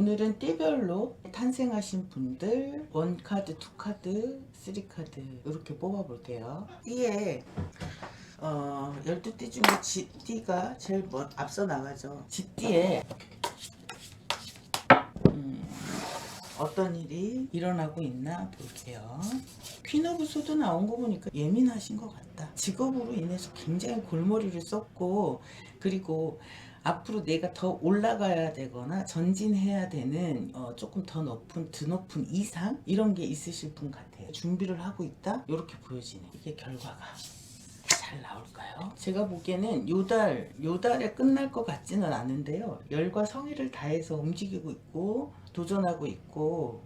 오늘은 띠별로 탄생하신 분들 1카드, 2카드, 3카드 이렇게 뽑아볼게요. 띠에 12띠 중에 쥐띠가 제일 앞서 나가죠. 쥐띠에 어떤 일이 일어나고 있나 볼게요. 퀸 오브 소드 나온 거 보니까 예민하신 것 같다. 직업으로 인해서 굉장히 골머리를 썼고, 그리고 앞으로 내가 더 올라가야 되거나 전진해야 되는 조금 더 높은 이상 이런 게 있으실 분 같아요. 준비를 하고 있다 이렇게 보여지네. 이게 결과가 잘 나올까요? 제가 보기에는 요달에 끝날 것 같지는 않은데요. 열과 성의를 다해서 움직이고 있고 도전하고 있고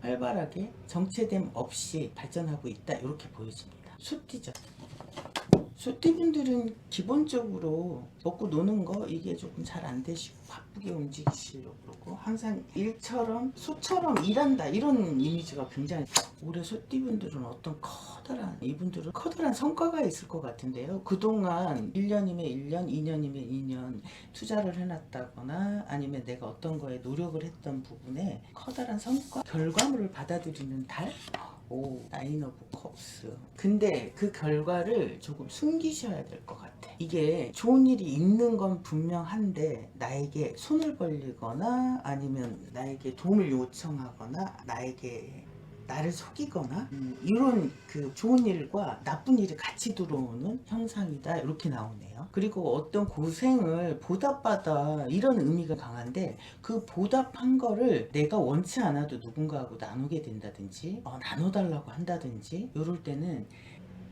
활발하게 정체됨 없이 발전하고 있다 이렇게 보여집니다. 소띠죠. 소띠분들은 기본적으로 먹고 노는 거 이게 조금 잘 안 되시고 바쁘게 움직이시려고 그러고 항상 일처럼 소처럼 일한다 이런 이미지가 굉장히. 올해 소띠분들은 이분들은 커다란 성과가 있을 것 같은데요. 그동안 1년이면 1년, 2년이면 2년 투자를 해놨다거나 아니면 내가 어떤 거에 노력을 했던 부분에 커다란 성과, 결과물을 받아들이는 달? 오, 나인 오브 컵스. 근데 그 결과를 조금 숨기셔야 될 것 같아. 이게 좋은 일이 있는 건 분명한데 나에게 손을 벌리거나 아니면 나에게 도움을 요청하거나 나를 속이거나 이런 그 좋은 일과 나쁜 일이 같이 들어오는 형상이다 이렇게 나오네요. 그리고 어떤 고생을 보답받아 이런 의미가 강한데 그 보답한 거를 내가 원치 않아도 누군가하고 나누게 된다든지 나눠달라고 한다든지 이럴 때는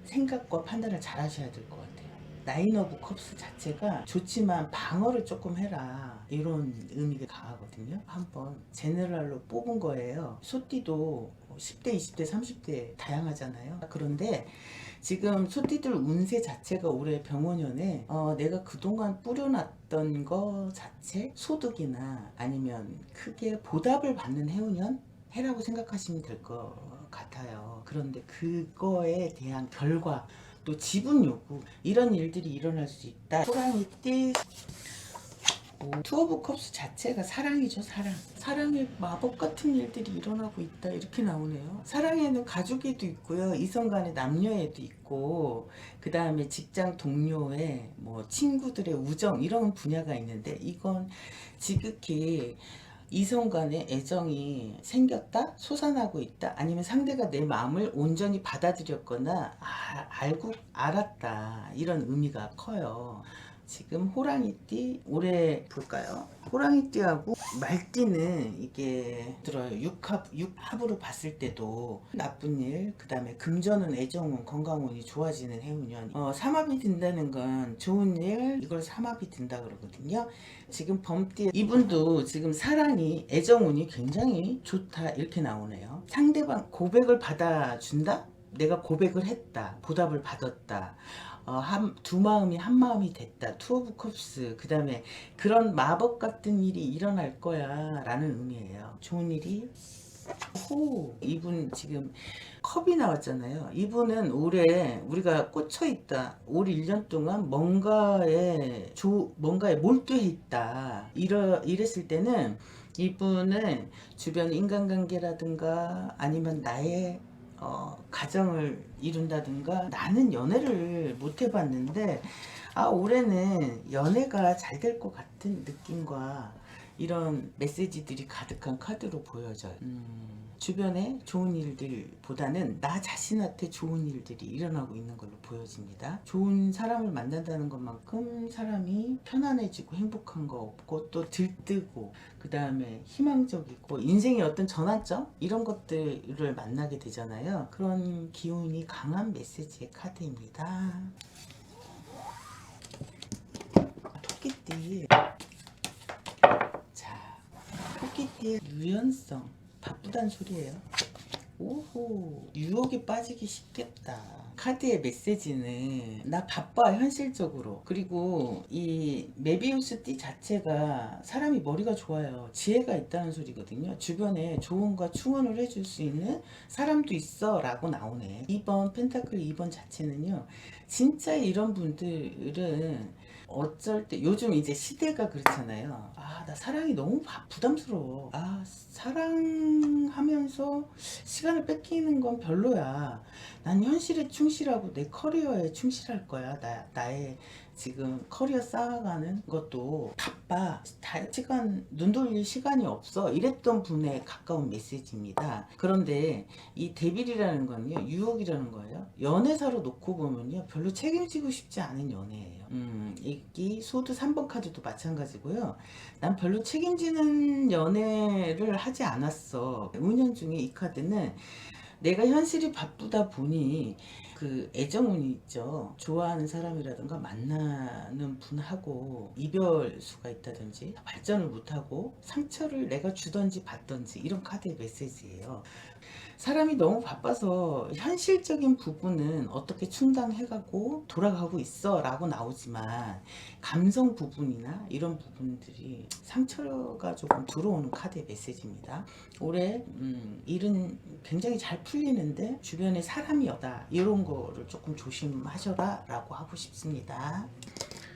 생각과 판단을 잘 하셔야 될 것 같아요. 나인 오브 컵스 자체가 좋지만 방어를 조금 해라 이런 의미가 강하거든요. 한번 제너럴로 뽑은 거예요. 소띠도 10대, 20대, 30대 다양하잖아요. 그런데 지금 소띠들 운세 자체가 올해 병원연에 내가 그동안 뿌려놨던 거 자체 소득이나 아니면 크게 보답을 받는 해운년 해라고 생각하시면 될 것 같아요. 그런데 그거에 대한 결과 또 지분 요구 이런 일들이 일어날 수 있다. 호랑이띠 투 오브 컵스 자체가 사랑이죠. 사랑의 마법 같은 일들이 일어나고 있다 이렇게 나오네요. 사랑에는 가족에도 있고요, 이성 간의 남녀에도 있고, 그 다음에 직장 동료의 뭐 친구들의 우정 이런 분야가 있는데 이건 지극히 이성 간의 애정이 생겼다, 솟아나고 있다, 아니면 상대가 내 마음을 온전히 받아들였거나 알았다 이런 의미가 커요. 지금 호랑이띠 올해 볼까요? 호랑이띠하고 말띠는 이게 들어요. 육합으로 봤을 때도 나쁜 일, 그 다음에 금전운, 애정운, 건강운이 좋아지는 해운년. 삼합이 든다는 건 좋은 일, 이걸 삼합이 든다 그러거든요. 지금 범띠 이분도 지금 사랑이, 애정운이 굉장히 좋다 이렇게 나오네요. 상대방 고백을 받아준다? 내가 고백을 했다, 보답을 받았다, 두 마음이 한 마음이 됐다, 투 오브 컵스. 그 다음에 그런 마법 같은 일이 일어날 거야 라는 의미예요. 좋은 일이. 이분 지금 컵이 나왔잖아요. 이분은 올해 우리가 꽂혀 있다, 올 1년 동안 뭔가에 몰두해 있다 이랬을 때는 이분은 주변 인간관계라든가 아니면 나의 가정을 이룬다든가. 나는 연애를 못 해봤는데 올해는 연애가 잘 될 것 같은 느낌과 이런 메시지들이 가득한 카드로 보여져요. 주변에 좋은 일들보다는 나 자신한테 좋은 일들이 일어나고 있는 걸로 보여집니다. 좋은 사람을 만난다는 것만큼 사람이 편안해지고 행복한 거 없고 또 들뜨고 그 다음에 희망적이고 인생의 어떤 전환점 이런 것들을 만나게 되잖아요. 그런 기운이 강한 메시지의 카드입니다. 토끼띠. 토끼띠의 유연성, 바쁘단 소리예요. 오호, 유혹에 빠지기 쉽겠다. 카드의 메시지는 나 바빠 현실적으로. 그리고 이 메비우스 띠 자체가 사람이 머리가 좋아요. 지혜가 있다는 소리거든요. 주변에 조언과 충원을 해줄 수 있는 사람도 있어 라고 나오네. 2번 펜타클 2번 자체는요, 진짜 이런 분들은 어쩔 때 요즘 이제 시대가 그렇잖아요. 아, 나 사랑이 너무 부담스러워. 아, 사랑하면서 시간을 뺏기는 건 별로야. 난 현실에 충실하고 내 커리어에 충실할 거야. 나의 지금 커리어 쌓아가는 것도 바빠. 시간, 눈 돌릴 시간이 없어. 이랬던 분에 가까운 메시지입니다. 그런데 이 데빌이라는 건요, 유혹이라는 거예요. 연애사로 놓고 보면요, 별로 책임지고 싶지 않은 연애예요. 이 소드 3번 카드도 마찬가지고요. 난 별로 책임지는 연애를 하지 않았어. 운연 중에 이 카드는 내가 현실이 바쁘다 보니 그 애정운이 있죠. 좋아하는 사람이라든가 만나는 분하고 이별수가 있다든지 발전을 못하고 상처를 내가 주던지 받던지 이런 카드의 메시지예요. 사람이 너무 바빠서 현실적인 부분은 어떻게 충당해가고 돌아가고 있어 라고 나오지만 감성 부분이나 이런 부분들이 상처가 조금 들어오는 카드의 메시지입니다. 올해 일은 굉장히 잘 풀리는데 주변에 사람이 없다 이런 거를 조금 조심하셔라 라고 하고 싶습니다.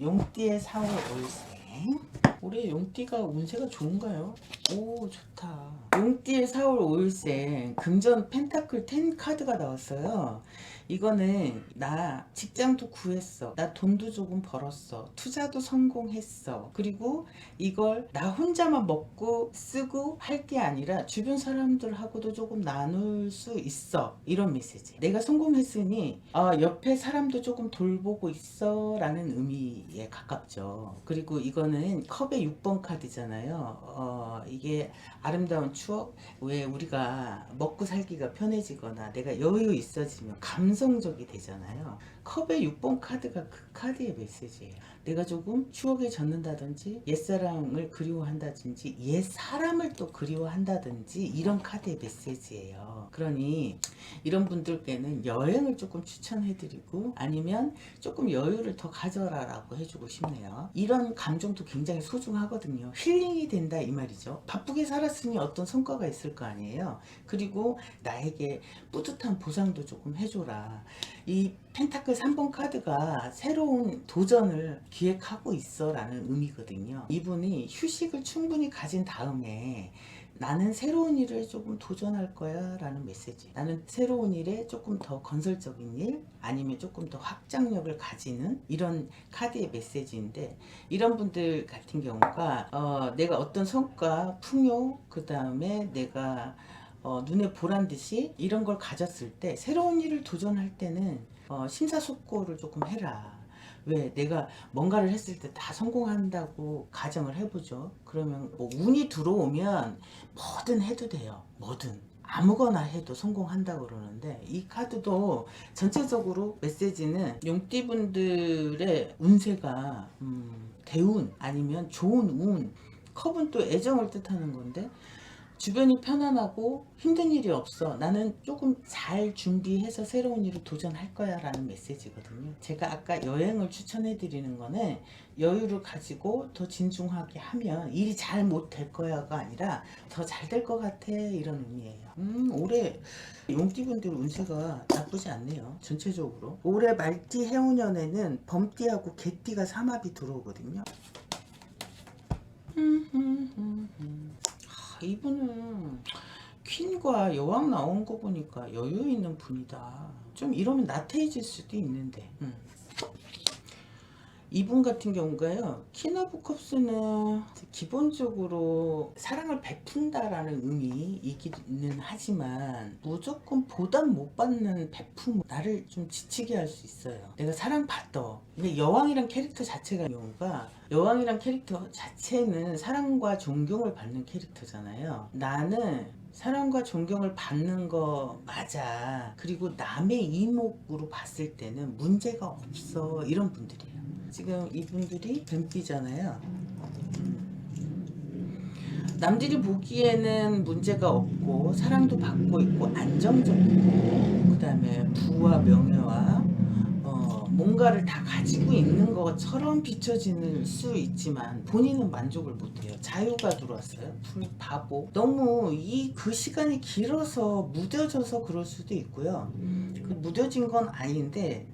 용띠의 4월 5일생, 올해 용띠가 운세가 좋은가요? 오, 좋다. 용띠의 4월 5일생 금전 펜타클 10 카드가 나왔어요. 이거는 나 직장도 구했어, 나 돈도 조금 벌었어, 투자도 성공했어, 그리고 이걸 나 혼자만 먹고 쓰고 할 게 아니라 주변 사람들하고도 조금 나눌 수 있어, 이런 메시지. 내가 성공했으니 옆에 사람도 조금 돌보고 있어 라는 의미에 가깝죠. 그리고 이거는 컵의 6번 카드잖아요. 이게 아름다운 추억, 왜 우리가 먹고 살기가 편해지거나 내가 여유 있어지면 감성적이 되잖아요. 컵의 6번 카드가 그 카드의 메시지예요. 내가 조금 추억에 젖는다든지 옛사랑을 그리워한다든지 옛사람을 또 그리워한다든지 이런 카드의 메시지예요. 그러니 이런 분들께는 여행을 조금 추천해드리고 아니면 조금 여유를 더 가져라 라고 해주고 싶네요. 이런 감정도 굉장히 소중하거든요. 힐링이 된다 이 말이죠. 바쁘게 살았으니 어떤 성과가 있을 거 아니에요. 그리고 나에게 뿌듯한 보상도 조금 해줘라. 이 펜타클 3번 카드가 새로운 도전을 기획하고 있어 라는 의미거든요. 이분이 휴식을 충분히 가진 다음에 나는 새로운 일을 조금 도전할 거야 라는 메시지. 나는 새로운 일에 조금 더 건설적인 일 아니면 조금 더 확장력을 가지는 이런 카드의 메시지인데, 이런 분들 같은 경우가 내가 어떤 성과 풍요 그 다음에 내가 눈에 보란 듯이 이런 걸 가졌을 때 새로운 일을 도전할 때는 심사숙고를 조금 해라. 왜 내가 뭔가를 했을 때 다 성공한다고 가정을 해보죠. 그러면 뭐 운이 들어오면 뭐든 해도 돼요. 뭐든 아무거나 해도 성공한다고 그러는데, 이 카드도 전체적으로 메시지는 용띠분들의 운세가 대운 아니면 좋은 운, 컵은 또 애정을 뜻하는 건데 주변이 편안하고 힘든 일이 없어, 나는 조금 잘 준비해서 새로운 일을 도전할 거야 라는 메시지거든요. 제가 아까 여행을 추천해 드리는 거는 여유를 가지고 더 진중하게 하면 일이 잘 못 될 거야가 아니라 더 잘 될 것 같아 이런 의미예요. 올해 용띠분들 운세가 나쁘지 않네요. 전체적으로 올해 말띠 해운년에는 범띠하고 개띠가 삼합이 들어오거든요. 이분은 퀸과 여왕 나온 거 보니까 여유 있는 분이다. 좀 이러면 나태해질 수도 있는데 이분 같은 경우가요, 퀸 오브 컵스는 기본적으로 사랑을 베푼다라는 의미이기는 하지만 무조건 보답 못 받는 베품, 나를 좀 지치게 할 수 있어요. 내가 사랑받아. 근데 여왕이란 캐릭터 자체가 경우가, 여왕이란 캐릭터 자체는 사랑과 존경을 받는 캐릭터잖아요. 나는 사랑과 존경을 받는 거 맞아. 그리고 남의 이목으로 봤을 때는 문제가 없어. 이런 분들이에요. 지금 이분들이 뱀띠잖아요. 남들이 보기에는 문제가 없고 사랑도 받고 있고 안정적이고 그 다음에 부와 명예와 뭔가를 다 가지고 있는 것처럼 비춰질 수 있지만 본인은 만족을 못해요. 자유가 들어왔어요. 바보. 너무 그 시간이 길어서 무뎌져서 그럴 수도 있고요. 그 무뎌진 건 아닌데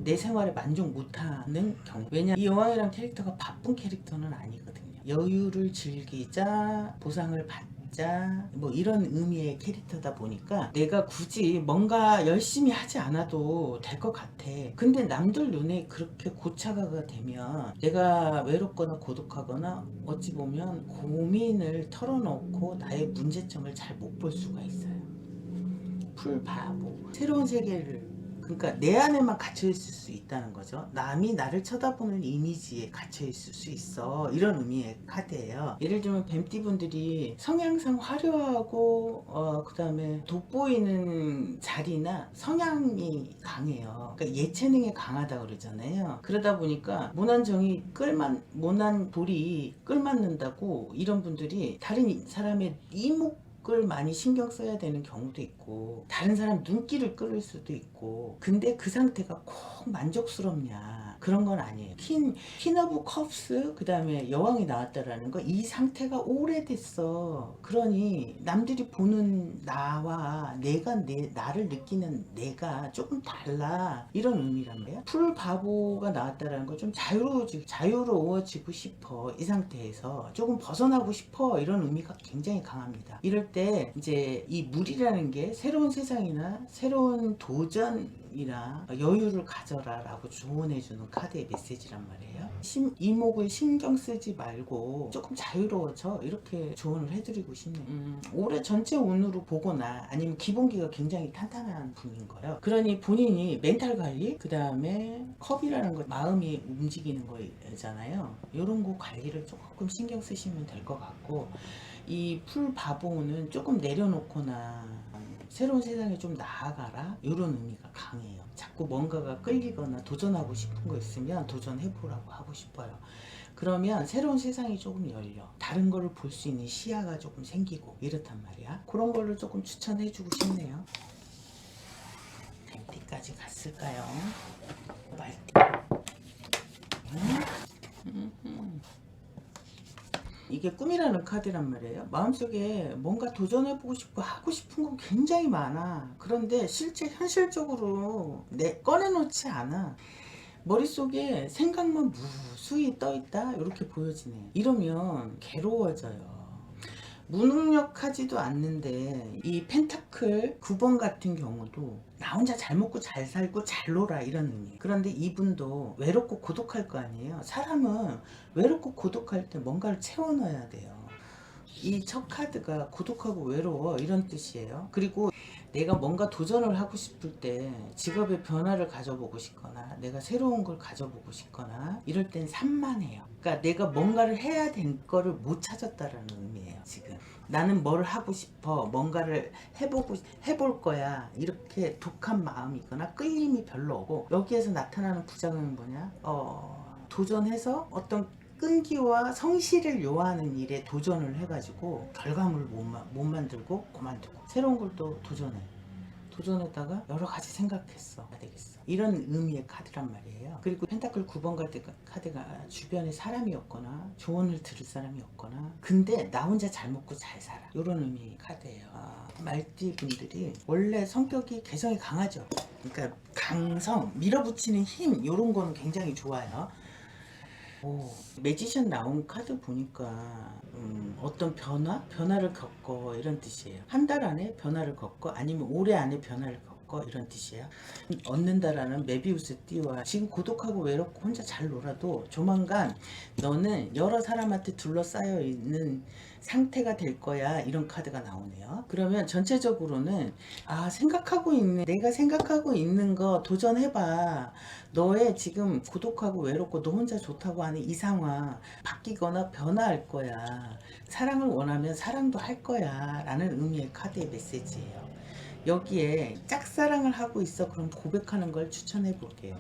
내 생활에 만족 못하는 경우. 왜냐, 이 여왕이란 캐릭터가 바쁜 캐릭터는 아니거든요. 여유를 즐기자, 보상을 받자, 뭐 이런 의미의 캐릭터다 보니까 내가 굳이 뭔가 열심히 하지 않아도 될 것 같아. 근데 남들 눈에 그렇게 고차가 되면 내가 외롭거나 고독하거나 어찌 보면 고민을 털어놓고 나의 문제점을 잘 못 볼 수가 있어요. 풀바보. 새로운 세계를, 그러니까 내 안에만 갇혀 있을 수 있다는 거죠. 남이 나를 쳐다보는 이미지에 갇혀 있을 수 있어. 이런 의미의 카드예요. 예를 들면 뱀띠분들이 성향상 화려하고 그 다음에 돋보이는 자리나 성향이 강해요. 그러니까 예체능에 강하다 그러잖아요. 그러다 보니까 모난 돌이 끌맞는다고 이런 분들이 다른 사람의 이목 을 많이 신경 써야 되는 경우도 있고, 다른 사람 눈길을 끌을 수도 있고. 근데 그 상태가 꼭 만족스럽냐, 그런 건 아니에요. 퀸 오브 컵스, 그 다음에 여왕이 나왔다라는 거, 이 상태가 오래됐어. 그러니 남들이 보는 나와 나를 느끼는 내가 조금 달라, 이런 의미란 말이야. 풀 바보가 나왔다라는 거, 좀 자유로워지고 싶어. 이 상태에서 조금 벗어나고 싶어, 이런 의미가 굉장히 강합니다. 이럴 때 이제 이 물이라는 게 새로운 세상이나 새로운 도전이나 여유를 가져라 라고 조언해주는 카드의 메시지란 말이에요. 이목을 신경 쓰지 말고 조금 자유로워져, 이렇게 조언을 해드리고 싶네요. 올해 전체 운으로 보거나 아니면 기본기가 굉장히 탄탄한 분인 거예요. 그러니 본인이 멘탈 관리, 그 다음에 컵이라는 거, 마음이 움직이는 거잖아요. 이런 거 관리를 조금 신경 쓰시면 될 것 같고, 이 풀 바보는 조금 내려놓거나 새로운 세상에 좀 나아가라, 이런 의미가 강해요. 자꾸 뭔가가 끌리거나 도전하고 싶은 거 있으면 도전해보라고 하고 싶어요. 그러면 새로운 세상이 조금 열려, 다른 거를 볼 수 있는 시야가 조금 생기고 이렇단 말이야. 그런 거를 조금 추천해주고 싶네요. 뱀띠까지 갔을까요? 말띠. 이게 꿈이라는 카드란 말이에요. 마음속에 뭔가 도전해보고 싶고 하고 싶은 건 굉장히 많아. 그런데 실제 현실적으로 꺼내놓지 않아. 머릿속에 생각만 무수히 떠있다, 이렇게 보여지네. 이러면 괴로워져요. 무능력하지도 않는데, 이 펜타클 9번 같은 경우도 나 혼자 잘 먹고 잘 살고 잘 놀아, 이런 의미. 그런데 이분도 외롭고 고독할 거 아니에요. 사람은 외롭고 고독할 때 뭔가를 채워넣어야 돼요. 이 첫 카드가 고독하고 외로워, 이런 뜻이에요. 그리고 내가 뭔가 도전을 하고 싶을 때 직업의 변화를 가져보고 싶거나 내가 새로운 걸 가져보고 싶거나 이럴 땐 산만해요. 그러니까 내가 뭔가를 해야 될 거를 못 찾았다라는 의미예요. 지금 나는 뭘 하고 싶어, 뭔가를 해볼 거야, 이렇게 독한 마음이거나 끌림이 별로 없고, 여기에서 나타나는 부작용은 뭐냐, 도전해서 어떤 끈기와 성실을 요하는 일에 도전을 해가지고 결과물을 못 만들고 그만두고 새로운 걸 또 도전했다가 여러 가지 생각했어, 되겠어, 이런 의미의 카드란 말이에요. 그리고 펜타클 9번 카드가 주변에 사람이 없거나 조언을 들을 사람이 없거나, 근데 나 혼자 잘 먹고 잘 살아, 이런 의미의 카드예요. 말띠 분들이 원래 성격이 개성이 강하죠. 그러니까 강성, 밀어붙이는 힘, 이런 거는 굉장히 좋아요. 매지션 나온 카드 보니까 어떤 변화를 겪어, 이런 뜻이에요. 한 달 안에 변화를 겪어, 아니면 올해 안에 변화를 겪어, 이런 뜻이에요. 얻는다라는 메비우스 띠와 지금 고독하고 외롭고 혼자 잘 놀아도 조만간 너는 여러 사람한테 둘러싸여 있는 상태가 될 거야, 이런 카드가 나오네요. 그러면 전체적으로는 내가 생각하고 있는 거 도전해봐. 너의 지금 고독하고 외롭고 너 혼자 좋다고 하는 이 상황 바뀌거나 변화할 거야. 사랑을 원하면 사랑도 할 거야, 라는 의미의 카드의 메시지예요. 여기에 짝사랑을 하고 있어, 그럼 고백하는 걸 추천해 볼게요.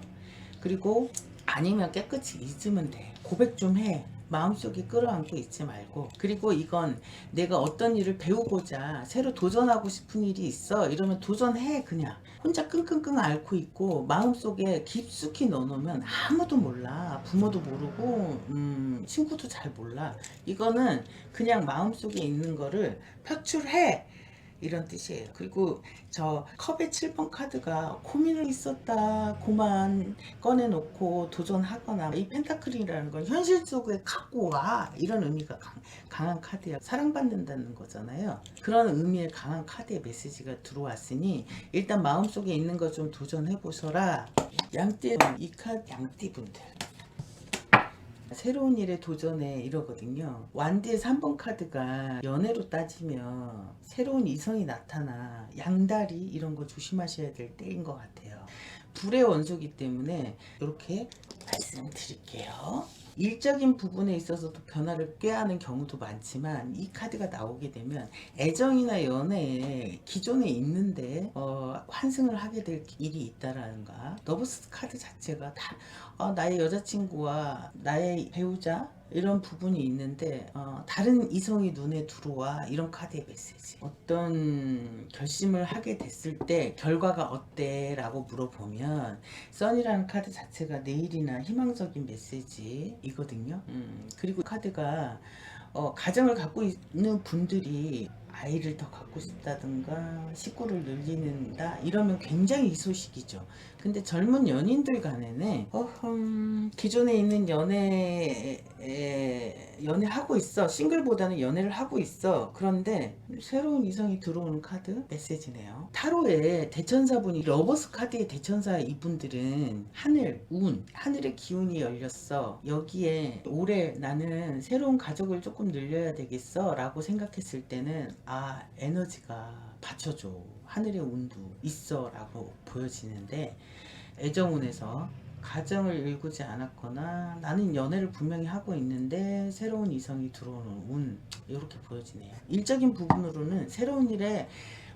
그리고 아니면 깨끗이 잊으면 돼. 고백 좀 해. 마음속에 끌어안고 있지 말고. 그리고 이건 내가 어떤 일을 배우고자 새로 도전하고 싶은 일이 있어, 이러면 도전해. 그냥 혼자 끙끙끙 앓고 있고 마음속에 깊숙이 넣어놓으면 아무도 몰라. 부모도 모르고 친구도 잘 몰라. 이거는 그냥 마음속에 있는 거를 표출해. 이런 뜻이에요. 그리고 저 컵의 7번 카드가 고민을 있었다 고만 꺼내놓고 도전하거나, 이 펜타클이라는 건 현실 속에 갖고 와, 이런 의미가 강한 카드야. 사랑받는다는 거잖아요. 그런 의미의 강한 카드의 메시지가 들어왔으니 일단 마음속에 있는 거 좀 도전해 보셔라. 양띠, 이 카드 양띠 분들 새로운 일에 도전해 이러거든요. 완디의 3번 카드가 연애로 따지면 새로운 이성이 나타나, 양다리 이런 거 조심하셔야 될 때인 것 같아요. 불의 원소이기 때문에 이렇게 말씀드릴게요. 일적인 부분에 있어서도 변화를 꾀하는 경우도 많지만, 이 카드가 나오게 되면 애정이나 연애에 기존에 있는데 환승을 하게 될 일이 있다라는가. 러브스 카드 자체가 다 나의 여자친구와 나의 배우자 이런 부분이 있는데 다른 이성이 눈에 들어와, 이런 카드의 메시지. 어떤 결심을 하게 됐을 때 결과가 어때? 라고 물어보면, 선이라는 카드 자체가 내일이나 희망적인 메시지이거든요. 그리고 카드가 가정을 갖고 있는 분들이 아이를 더 갖고 싶다든가 식구를 늘리는다 이러면 굉장히 이 소식이죠. 근데 젊은 연인들 간에는 기존에 있는 연애하고 있어. 싱글보다는 연애를 하고 있어. 그런데 새로운 이성이 들어오는 카드 메시지네요. 타로의 대천사분이 러버스 카드의 대천사, 이분들은 하늘, 운, 하늘의 기운이 열렸어. 여기에 올해 나는 새로운 가족을 조금 늘려야 되겠어 라고 생각했을 때는 에너지가 받쳐줘. 하늘의 운도 있어 라고 보여지는데, 애정운에서 가정을 일구지 않았거나 나는 연애를 분명히 하고 있는데 새로운 이성이 들어오는 운, 이렇게 보여지네요. 일적인 부분으로는 새로운 일에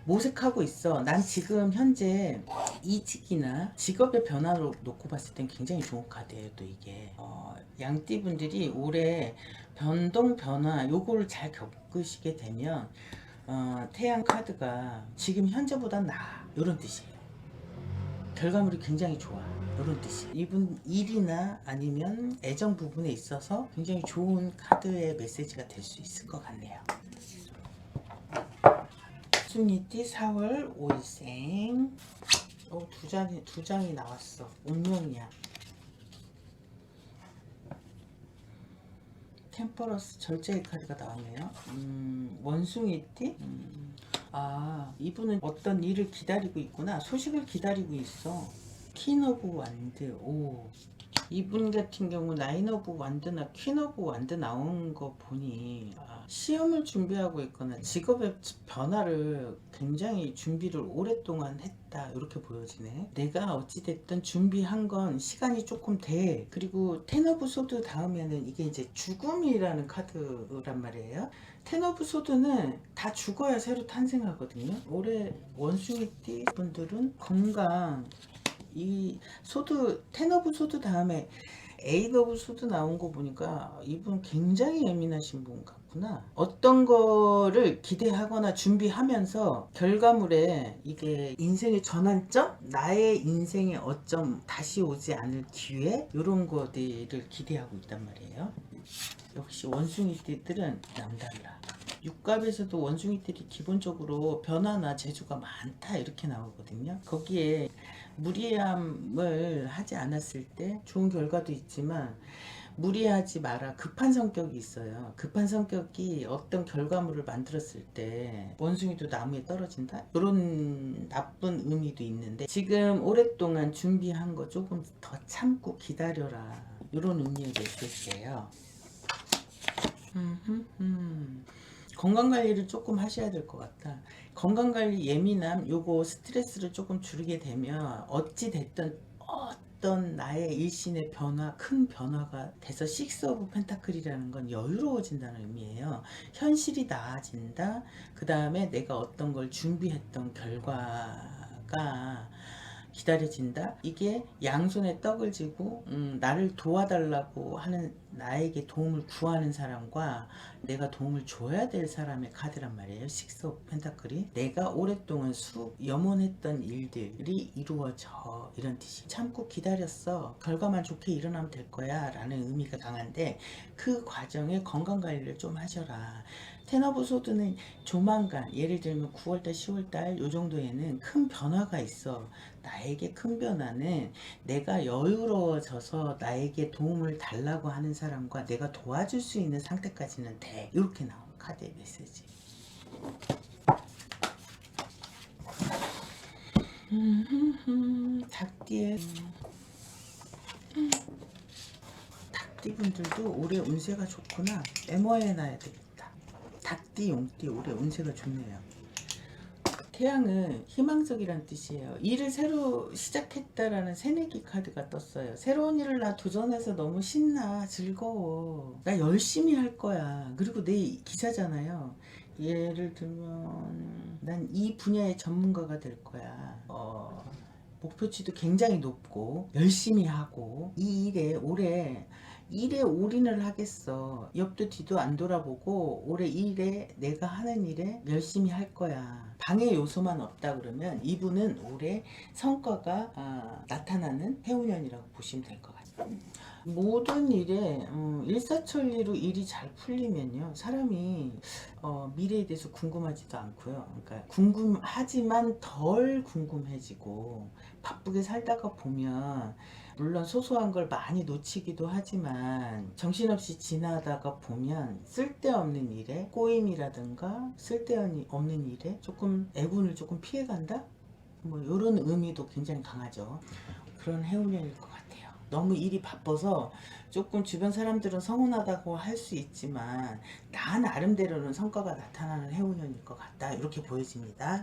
모색하고 있어. 난 지금 현재 이직이나 직업의 변화로 놓고 봤을 땐 굉장히 좋은 카드예요. 또 이게 양띠분들이 올해 변동 변화 요거를 잘 겪으시게 되면 태양 카드가 지금 현재보다 나아, 이런 뜻이에요. 결과물이 굉장히 좋아, 이런 뜻이. 이분 일이나 아니면 애정 부분에 있어서 굉장히 좋은 카드의 메시지가 될 수 있을 것 같네요. 수니띠 4월 5일생. 두 장이 나왔어. 운명이야. 템퍼러스 절제의 카드가 나왔네요. 원숭이띠? 이분은 어떤 일을 기다리고 있구나. 소식을 기다리고 있어. 퀸 오브 완드. 이분 같은 경우 나인 오브 완드나 퀸 오브 완드 나온 거 보니 시험을 준비하고 있거나 직업의 변화를 굉장히 준비를 오랫동안 했다, 이렇게 보여지네. 내가 어찌됐든 준비한 건 시간이 조금 돼. 그리고 텐 오브 소드 다음에는 이게 이제 죽음이라는 카드란 말이에요. 텐 오브 소드는 다 죽어야 새로 탄생하거든요. 올해 원숭이띠 분들은 건강, 이 소드, 텐 오브 소드 다음에 에잇 오브 소드 나온 거 보니까 이분 굉장히 예민하신 분 같구나. 어떤 거를 기대하거나 준비하면서 결과물에 이게 인생의 전환점, 나의 인생의 어쩜 다시 오지 않을 기회, 이런 것들을 기대하고 있단 말이에요. 역시 원숭이띠들은 남달라. 육갑에서도 원숭이들이 기본적으로 변화나 재주가 많다, 이렇게 나오거든요. 거기에 무리함을 하지 않았을 때 좋은 결과도 있지만, 무리하지 마라. 급한 성격이 있어요. 급한 성격이 어떤 결과물을 만들었을 때 원숭이도 나무에 떨어진다, 이런 나쁜 의미도 있는데, 지금 오랫동안 준비한 거 조금 더 참고 기다려라, 이런 의미의 메시지예요. 건강관리를 조금 하셔야 될 것 같다. 건강관리 예민함, 요거 스트레스를 조금 줄이게 되면 어찌됐든 어떤 나의 일신의 변화, 큰 변화가 돼서 식스 오브 펜타클이라는 건 여유로워진다는 의미예요. 현실이 나아진다. 그 다음에 내가 어떤 걸 준비했던 결과가 기다려진다. 이게 양손에 떡을 쥐고 나를 도와달라고 하는, 나에게 도움을 구하는 사람과 내가 도움을 줘야 될 사람의 카드란 말이에요. 식스 오브 펜타클이 내가 오랫동안 염원했던 일들이 이루어져, 이런 뜻이. 참고 기다렸어. 결과만 좋게 일어나면 될 거야 라는 의미가 강한데, 그 과정에 건강관리를 좀 하셔라. 텐어브 소드는 조만간, 예를 들면 9월달 10월달 요 정도에는 큰 변화가 있어. 나에게 큰 변화는 내가 여유로워져서 나에게 도움을 달라고 하는 사람과 내가 도와줄 수 있는 상태까지는 돼. 이렇게 나온 카드의 메시지. 닭띠에 닭띠분들도 올해 운세가 좋구나. 메모해놔야 되겠다. 닭띠, 용띠 올해 운세가 좋네요. 태양은 희망적이란 뜻이에요. 일을 새로 시작했다라는 새내기 카드가 떴어요. 새로운 일을 나 도전해서 너무 신나, 즐거워. 나 열심히 할 거야. 그리고 내 기사잖아요. 예를 들면 난 이 분야의 전문가가 될 거야. 목표치도 굉장히 높고 열심히 하고 이 일에 올해 일에 올인을 하겠어. 옆도 뒤도 안 돌아보고 올해 일에 내가 하는 일에 열심히 할 거야. 방해 요소만 없다 그러면 이분은 올해 성과가 나타나는 해운년이라고 보시면 될 것 같아요. 모든 일에 일사천리로 일이 잘 풀리면요 사람이 미래에 대해서 궁금하지도 않고요. 그러니까 궁금하지만 덜 궁금해지고 바쁘게 살다가 보면 물론 소소한 걸 많이 놓치기도 하지만 정신없이 지나다가 보면 쓸데없는 일에 꼬임이라든가 쓸데없는 일에 조금 애군을 조금 피해간다? 뭐 이런 의미도 굉장히 강하죠. 그런 해운년일 것 같아요. 너무 일이 바빠서 조금 주변 사람들은 서운하다고 할 수 있지만 나 나름대로는 성과가 나타나는 해운년일 것 같다. 이렇게 보여집니다.